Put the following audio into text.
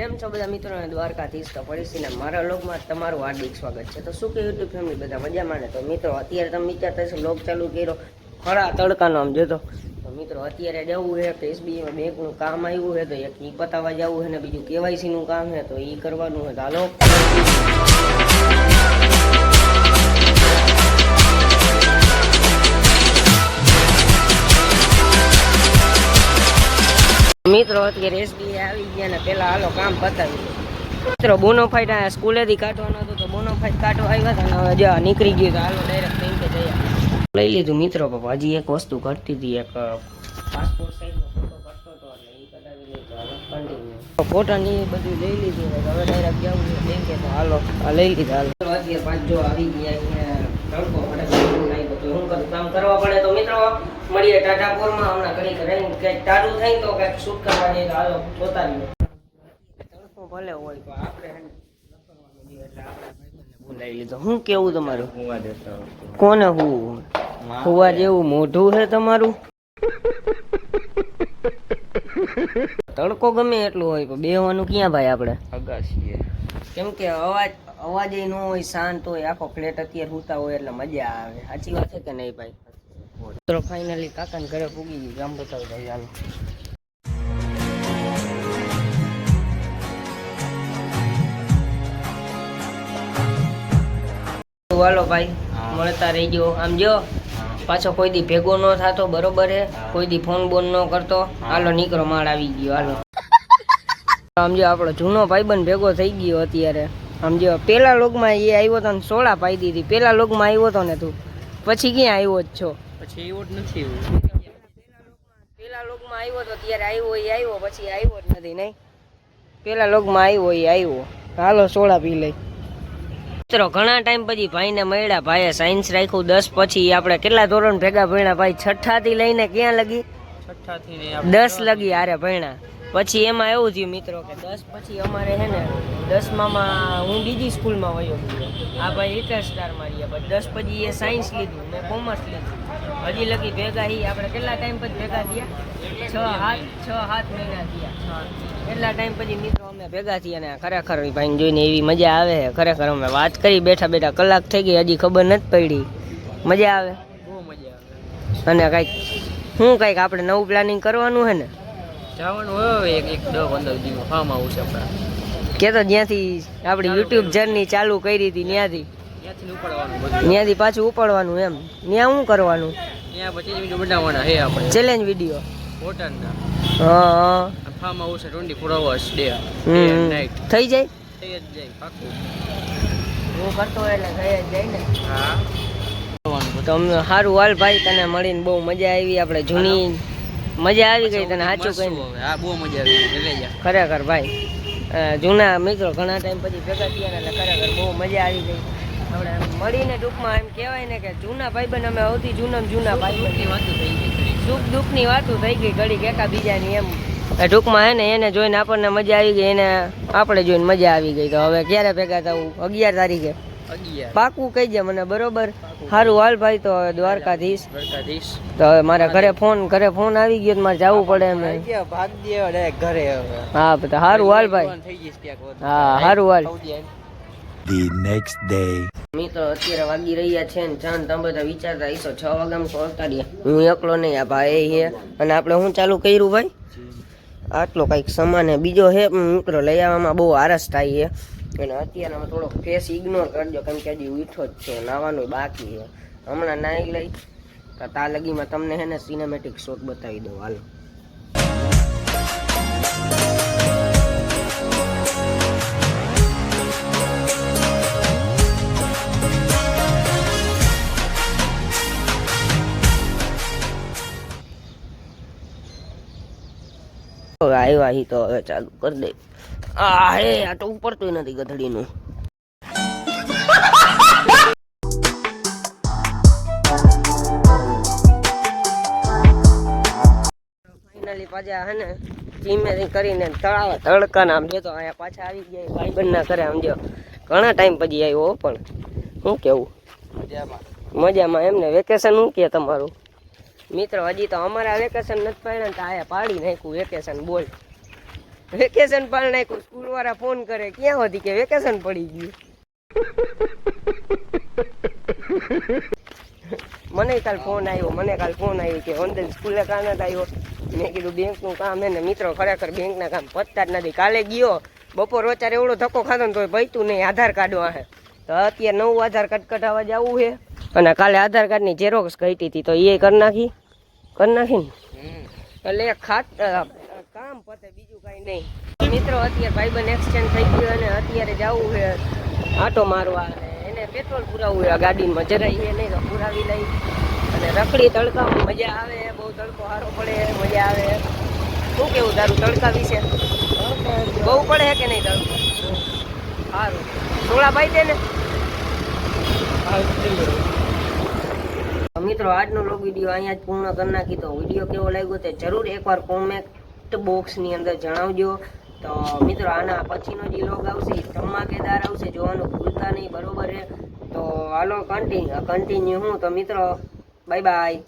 કેમ છો બધા મિત્રોને દ્વારકાધીશ તો પરિસ્થિતિને મારા વ્લોગમાં તમારું હાર્દિક સ્વાગત છે। તો શું કે યુટ્યુબ ફેમિલી બધા મજામાં ને? તો મિત્રો અત્યારે તમે વિચારતા હશો વ્લોગ ચાલુ કર્યો ખરા તડકાનો આમ જોતો તો મિત્રો અત્યારે જવું છે કે એસબીઆઈમાં બેંકનું કામ આવ્યું છે તો એક ઈ પતાવવા જવું છે ને બીજું કેવાયસીનું કામ છે તો એ કરવાનું છે। તો હાલો મિત્રો અત્યારે એસબીઆઈ આવી ગયા ને પેલા હાલો કામ પતાવી મિત્રો બોનોફાઇડ સ્કૂલેથી કાઢવાનો હતો તો બોનોફાઇડ કાઢવા આવ્યા હતા ને હવે જો નીકળી ગયું તો હાલો ડાયરેક્ટ બેંકે જઈએ લઈ લીધું મિત્રો પપ્પા હજી એક વસ્તુ કરતી હતી એક પાસપોર્ટ સાઇઝનો ફોટો કરતો હતો એટલે એ કઢાવી લીધો હાલો કન્ટિન્યુ ફોટાની બધું લઈ લીધું હવે ડાયરેક્ટ જવું છે બેંકે તો હાલો આ લઈ લીધા હાલો અત્યારે પાંચ જો આવી ગયા અહીંયા તડકો પડે શું કરું કામ કરવા પડે તો મિત્રો મળીએ ટાટાપુરમાં હમણાં ઘડીક રહીને કંઈક તારું થાય તો કંઈક શૂટ કરવા જઈએ તો હાલો જોતા રહીએ તડકો ભલે હોય તો આપણે એટલે આપણે બોલાવી લીધો શું કેવું તમારું કોને હું હુવા જેવું મોઢું છે તમારું તડકો ગમે એટલું હોય તો બેહવાનું ક્યાં ભાઈ આપણે અગાશીએ કેમ કે અવાજ ન હોય શાંત હોય આખો ફ્લેટ અત્યારે સુતા હોય એટલે મજા આવે સાચી વાત છે કે નહીં ભાઈ? તો ફાઇનલી કાકાને ઘરે પૂગી ગઈ ગામ બતાવી ભાઈ હાલો હાલો ભાઈ મળતા રહી ગયો આમ જો પાછો કોઈ દી ભેગો ન થતો બરોબર હે કોઈ દી ફોન બોન ન કરતો હાલો નીકળો માળ આવી ગયો હાલો આમ જો આપણો જૂનો ભાઈબંધ ભેગો થઈ ગયો અત્યારે આમ જો પેલા લોગમાં એ આવ્યો હતો ને સોડા પાઈ દીધી પેલા લોગમાં આવ્યો હતો ને તું પછી ક્યાં આવ્યો જ છો? પછી આવ્યો જ નથી પેલા લોગમાં આવ્યો તો ત્યારે આવ્યો એ આવ્યો પછી આવ્યો જ નથી નહીં પેલા લોગમાં આવ્યો એ આવ્યો હાલો સોડા પી લઈ મિત્રો ઘણા ટાઈમ પછી ભાઈને મળ્યા ભાઈએ સાયન્સ રાખ્યું 10 પછી આપણે કેટલા ધોરણ ભેગા ભણ્યા ભાઈ 6ઠા થી લઈને ક્યાં લગી 6ઠા થી 10 લગી આરે ભણ્યા પછી એમાં એવું થયું મિત્રો કે 10 પછી અમારે છે ને 10માં હું બીજી સ્કૂલમાં વયો ગયો આ ભાઈ ઇન્ટર સ્ટાર માર્યા પછી 10 પછી એ સાયન્સ લીધું મેં કોમર્સ લીધું હજી લગી ભેગા આપણે કેટલા ટાઈમ પછી ભેગા થયા 6-7 મહિના થયા એટલા ટાઈમ પછી મિત્રો અમે ભેગા થયા ને ખરેખર ભાઈને જોઈને એવી મજા આવે ખરેખર અમે વાત કરી બેઠા બેઠા કલાક થઈ ગઈ હજી ખબર નથી પડી મજા આવે બહુ મજા આવે અને કંઈક આપણે નવું પ્લાનિંગ કરવાનું છે ને જવાનું હોય એક 10-15 દિવસ ફાર્મ હાઉસ આપણે કે તો જ્યાંથી આપણી યુટ્યુબ જર્ની ચાલુ કરી હતી ત્યાંથી પાછું ઉપાડવાનું એમ ત્યાં શું કરવાનું ત્યાં પછી વિડીયો બનાવવાના છે આપણે ચેલેન્જ વિડીયો હોટલના હા farm house 24 hours day night થઈ જાય પાક્કું હું કરતો એટલે થઈ જ જાય ને હા તો સારું હાલ ભાઈ તને મળીને બહુ મજા આવી આપણે જૂની મજા આવી ગઈ તને સાચું કહીને હા બહુ મજા આવી ખરેખર ભાઈ જૂના મિત્રો ઘણા ટાઈમ પછી ભેગા થયા એટલે ખરેખર બહુ મજા આવી ગઈ આપણે મળીને ટૂંકમાં એમ કહેવાય ને કે જૂના ભાઈબંધ અમે સૌથી જૂના ભાઈબંધની વાતો થઈ ગઈ સુખ દુઃખની વાતો થઈ ગઈ ઘડીક એકા બીજાની એમ ટૂંકમાં હે ને એને જોઈને આપણને મજા આવી ગઈ એને આપણે જોઈને મજા આવી ગઈ તો હવે ક્યારે ભેગા થવું 11 તારીખે પાકું કહી દે મને બરોબર સારું હાલ ભાઈ તો દ્વારકાધીશ તો હવે મારા ઘરે ફોન આવી ગયો તો મારે જવું પડે એમ ઘરે હા તો સારું હાલ ભાઈ હા સારું હાલ The next day મિત્રો અત્યારે વાગી રહ્યા છે ને જાન તમે બધા વિચારતા હશો 6 વાગ્યામાં પહોંચતા રહ્યા હું એકલો નહીં આ ભાઈ છે અને આપણે શું ચાલુ કર્યું ભાઈ આટલો કંઈક સામાન બીજો છે મિત્રો લઈ આવવામાં બહુ આરસ થાય છે અને અત્યારે અમે થોડોક ફેસ ઇગ્નોર કરજો કેમ કે હજી ઉઠો જ છે નાવાનું બાકી છે હમણાં નાહી લઈ તો તા લગીમાં તમને છે ને સિનેમેટિક શોટ બતાવી દઉં હાલો આવ્યા હી તો હવે ચાલુ કરી દે આ તો ઉપડતું નથી ગધડીનું ફાઇનલી પાછા હે ને જીમે કરીને તડકા નામ જો તો અહીંયા પાછા આવી ગયા ભાઈબંધ ના કરે આમ જો ઘણા ટાઈમ પછી આવ્યો પણ શું કેવું મજામાં એમને વેકેશન શું કે તમારું મિત્રો હજી તો અમારા વેકેશન નથી પડ્યા ને તો આયા પાડી નાખ્યું વેકેશન બોલ વેકેશન પાડ નાખ્યું. સ્કૂલ વાળા ફોન કરે ક્યાં હતી કે વેકેશન પડી ગયું. મને કાલ ફોન આવ્યો કે ઓનલાઈન સ્કૂલે કામ નથી આવ્યો. મેં કીધું બેંકનું કામ એને મિત્રો ખરેખર બેંકના કામ પતતા જ નથી. કાલે ગયો બપોર વચારે એવડો ધક્કો ખાધો ને તો પૈતું નહીં. આધાર કાર્ડ વાહે તો અત્યારે નવું આધાર કાર્ડ કઢાવવા જવું છે. અને કાલે આધાર કાર્ડની ઝેરોક્સ ઘટી હતી તો એ કરી નાખી ને એટલે કામ પતે બીજું કાંઈ નહીં. મિત્રો અત્યારે ભાઈબંધ એક્સચેન્જ થઈ ગયો અને અત્યારે જવું છે આટો મારવા અને એને પેટ્રોલ પુરાવવું છે ગાડીમાં. જરાય એ નહીં તો પુરાવી લઈ અને રખડી તડકામાં મજા આવે. બહુ તડકો સારો પડે મજા આવે. શું કેવું તારું તડકા વિશે? બહુ પડે કે નહીં તડકો? સારું થોડા બાઈ દે ને. મિત્રો આજનો લોગ વિડીયો અહીંયા જ પૂર્ણ કરી નાખી. તો વિડીયો કેવો લાગ્યો તે જરૂર એકવાર કોમેન્ટ બોક્સની અંદર જણાવજો. તો મિત્રો આના પછીનો જે લોગ આવશે એ ધમાકેદાર આવશે, જોવાનું ભૂલતા નહીં. બરોબર છે? તો હાલો કન્ટિન્યુ હું તો મિત્રો બાય બાય.